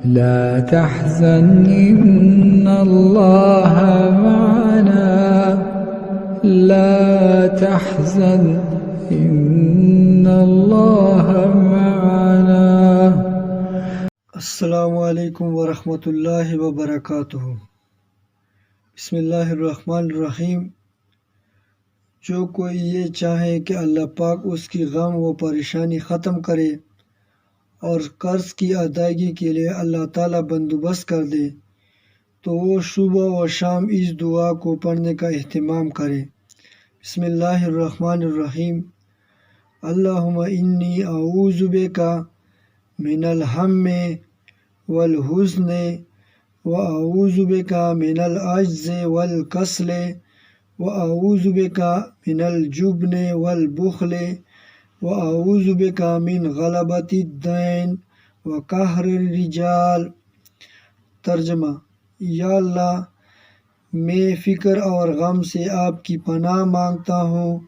لا تحزن إن الله معنا لا تحزن إن الله معنا. السلام علیکم ورحمۃ اللہ وبرکاتہ. بسم اللہ الرحمن الرحیم. جو کوئی یہ چاہے کہ اللہ پاک اس کی غم و پریشانی ختم کرے اور قرض کی ادائیگی کے لیے اللہ تعالیٰ بندوبست کر دے تو وہ صبح و شام اس دعا کو پڑھنے کا اہتمام کرے. بسم اللہ الرحمن الرحیم. اللہم انی اعوذ بک من الہم والحزن واعوذ بک من العجز والکسل واعوذ بک من الجبن والبخل واعوذ بک من غلبۃ الدین وقہر الرجال. ترجمہ: یا اللہ، میں فکر اور غم سے آپ کی پناہ مانگتا ہوں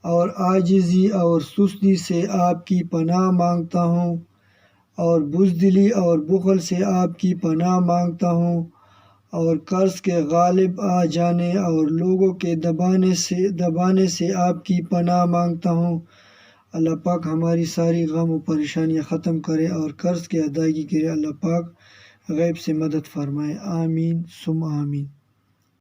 اور عاجزی اور سستی سے آپ کی پناہ مانگتا ہوں اور بزدلی اور بخل سے آپ کی پناہ مانگتا ہوں اور قرض کے غالب آ جانے اور لوگوں کے دبانے سے آپ کی پناہ مانگتا ہوں. اللہ پاک ہماری ساری غم و پریشانیاں ختم کرے اور قرض کی ادائیگی کے لیے اللہ پاک غیب سے مدد فرمائے. آمین ثم آمین.